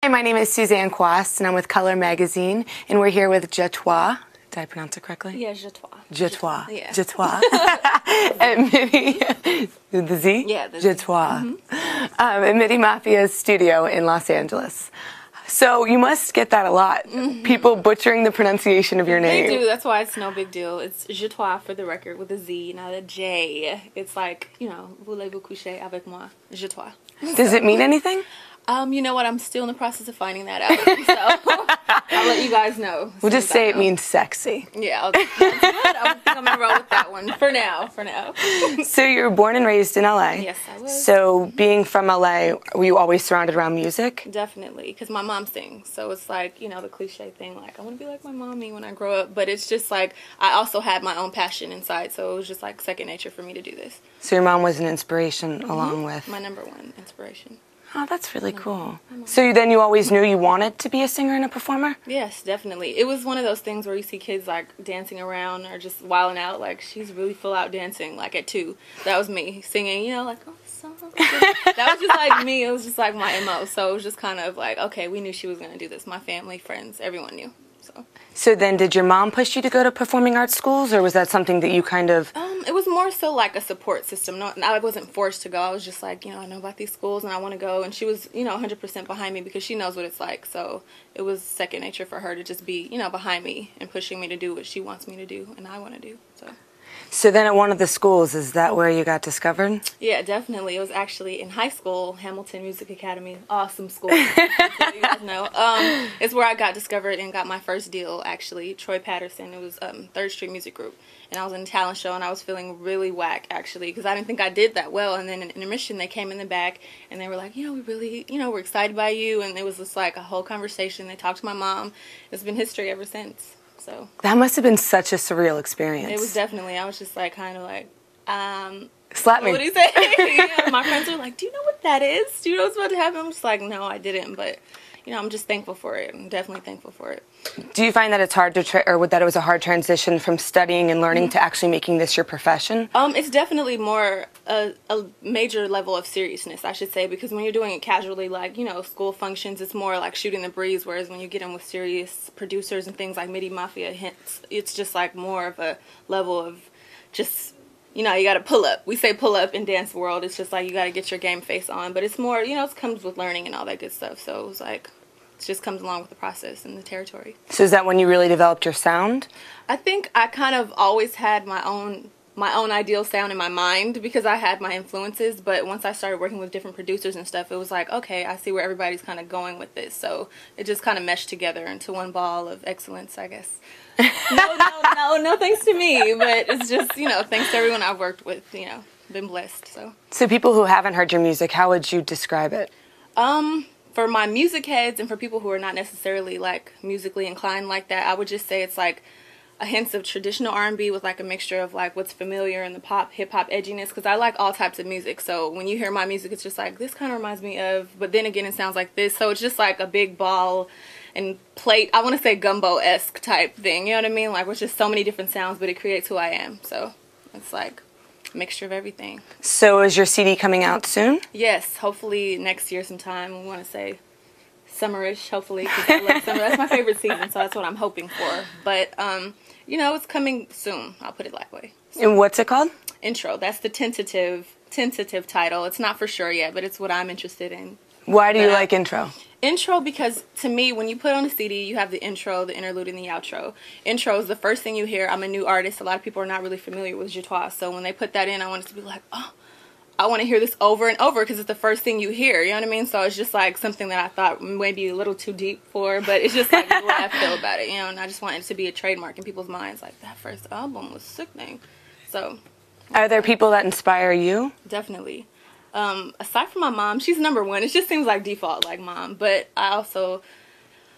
Hi, my name is Suzanne Quast, and I'm with Color Magazine, and we're here with Zshatwa. Did I pronounce it correctly? Yeah, Zshatwa. Zshatwa. Yeah. Zshatwa. At Midi, the Z? Yeah, the Z. Zshatwa. At Midi Mafia's studio in Los Angeles. So you must get that a lot. People butchering the pronunciation of your name. They do. That's why it's no big deal. It's Zshatwa for the record with a Z, not a J. It's like, you know, voulez-vous coucher avec moi? Zshatwa. Does it mean anything? You know what? I'm still in the process of finding that out. So I'll let you guys know. We'll just say it means sexy. Yeah, that's good. I'm going to roll with that one for now. So you were born and raised in LA. Yes, I was. So being from LA, were you always surrounded around music? Definitely, because my mom sings. So it's like, you know, the cliche thing, like, I want to be like my mommy when I grow up. But it's just like, I also had my own passion inside. So it was just like second nature for me to do this. So your mom was an inspiration along with... My number one inspiration. Oh, that's really cool. So you always knew you wanted to be a singer and a performer? Yes, definitely. It was one of those things where you see kids like dancing around or just wilding out, like she's really full out dancing, like at 2. That was me singing, you know, like, oh, song. That was just like me. It was just like my MO. So it was just kind of like, okay, we knew she was going to do this. My family, friends, everyone knew. So then did your mom push you to go to performing arts schools, or was that something that you kind of... It was more so like a support system. No, I wasn't forced to go. I was just like, you know, I know about these schools and I want to go. And she was, you know, 100% behind me because she knows what it's like. So it was second nature for her to just be, you know, behind me and pushing me to do what she wants me to do and I want to do. So then at one of the schools, is that where you got discovered? Yeah, definitely. It was actually in high school, Hamilton Music Academy. Awesome school. You guys know. It's where I got discovered and got my first deal, actually. Troy Patterson. It was 3rd Street Music Group. And I was in a talent show, and I was feeling really whack, actually, because I didn't think I did that well. And then in intermission, they came in the back, and they were like, you know, we really, you know, we're excited by you. And it was just like a whole conversation. They talked to my mom. It's been history ever since. So that must have been such a surreal experience. It was definitely. I was just like, kind of like, slap me. What do you say? Yeah, my friends were like, do you know what that is? Do you know what's about to happen? I'm just like, no, I didn't. But, you know, I'm just thankful for it. I'm definitely thankful for it. Do you find that it's hard to, or that it was a hard transition from studying and learning to actually making this your profession? It's definitely more a major level of seriousness, I should say, because when you're doing it casually, like, you know, school functions, it's more like shooting the breeze, whereas when you get in with serious producers and things like Midi Mafia, it's just like more of a level of just, you know, you got to pull up. We say pull up in dance world. It's just like you got to get your game face on, but it's more, you know, it comes with learning and all that good stuff. So it was like, it just comes along with the process and the territory. So is that when you really developed your sound? I think I kind of always had my own ideal sound in my mind because I had my influences, but once I started working with different producers and stuff, it was like, okay, I see where everybody's kind of going with this. So it just kind of meshed together into one ball of excellence, I guess. No, thanks to me, but it's just, you know, thanks to everyone I've worked with, you know, been blessed. So people who haven't heard your music, how would you describe it? For my music heads and for people who are not necessarily like musically inclined like that, I would just say it's like a hint of traditional R&B with like a mixture of like what's familiar in the pop, hip-hop edginess, because I like all types of music. So when you hear my music, it's just like, this kind of reminds me of, but then again it sounds like this. So it's just like a big ball and plate, I want to say gumbo-esque type thing, you know what I mean? Like with just so many different sounds, but it creates who I am. So it's like a mixture of everything. So is your CD coming out soon? Yes, hopefully next year sometime. We want to say summerish, hopefully, because I love summer. That's my favorite season, so that's what I'm hoping for. But, you know, it's coming soon. I'll put it that way. And what's it called? Intro. That's the tentative title. It's not for sure yet, but it's what I'm interested in. Why do you like intro? Intro because, to me, when you put on a CD, you have the intro, the interlude, and the outro. Intro is the first thing you hear. I'm a new artist. A lot of people are not really familiar with Zshatwa, so when they put that in, I want it to be like, oh, I want to hear this over and over because it's the first thing you hear, you know what I mean? So it's just like something that I thought maybe a little too deep for, but it's just like the way I feel about it, you know, and I just want it to be a trademark in people's minds, like that first album was sickening. So are there people that inspire you? Definitely. Aside from my mom, she's number one. It just seems like default, like mom, but I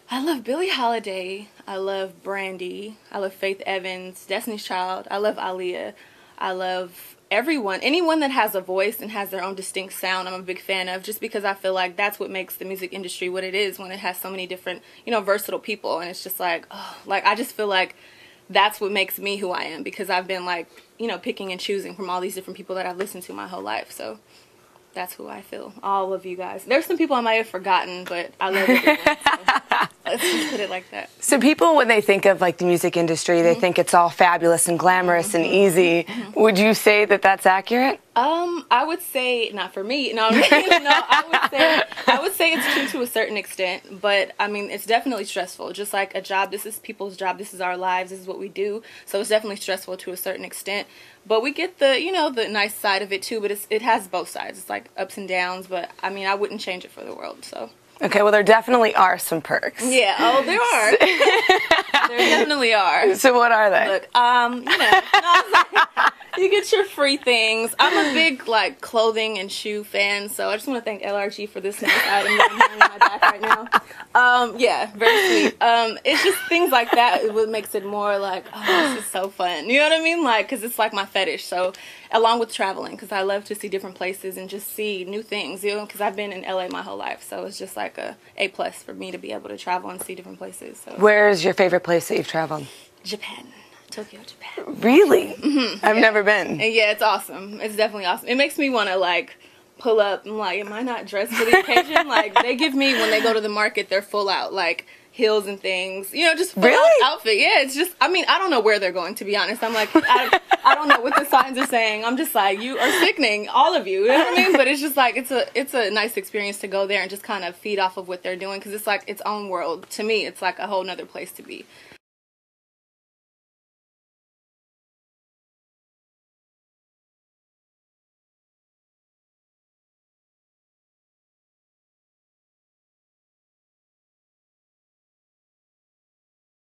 love Billie Holiday, I love Brandy, I love Faith Evans, Destiny's Child, I love Aaliyah, I love everyone, anyone that has a voice and has their own distinct sound. I'm a big fan of, just because I feel like that's what makes the music industry what it is, when it has so many different, you know, versatile people. And it's just like, oh, like I just feel like that's what makes me who I am, because I've been like, you know, picking and choosing from all these different people that I've listened to my whole life. So that's who I feel. All of you guys. There's some people I might have forgotten, but I love everyone. So let's just put it like that. So people, when they think of like the music industry, they think it's all fabulous and glamorous and easy. Would you say that that's accurate? I would say not for me. No, no, I would say it's true to a certain extent, but I mean it's definitely stressful. Just like a job, this is people's job, this is our lives, this is what we do. So it's definitely stressful to a certain extent. But we get the, you know, the nice side of it too, but it has both sides. It's like ups and downs, but I mean I wouldn't change it for the world, so. Okay, well there definitely are some perks. Yeah, oh there are. There definitely are. So what are they? Look, you know, you get your free things. I'm a big like clothing and shoe fan, so I just want to thank LRG for this nice item that I'm wearing on my back right now. Yeah, very sweet. It's just things like that is what makes it more like, oh, this is so fun. You know what I mean? Like, because it's like my fetish. So, along with traveling, because I love to see different places and just see new things. You know, because I've been in LA my whole life, so it's just like a plus for me to be able to travel and see different places. So. Where's your favorite place that you've traveled? Japan. Tokyo, Japan. Really? I've never been. And yeah, it's awesome. It's definitely awesome. It makes me want to like pull up. I'm like, am I not dressed for the occasion? Like they give me when they go to the market, they're full out like heels and things. You know, just full out outfit. Yeah, it's just. I mean, I don't know where they're going, to be honest. I'm like, I don't know what the signs are saying. I'm just like, you are sickening, all of you. You know what I mean? But it's just like it's a nice experience to go there and just kind of feed off of what they're doing because it's like its own world. To me, it's like a whole nother place to be.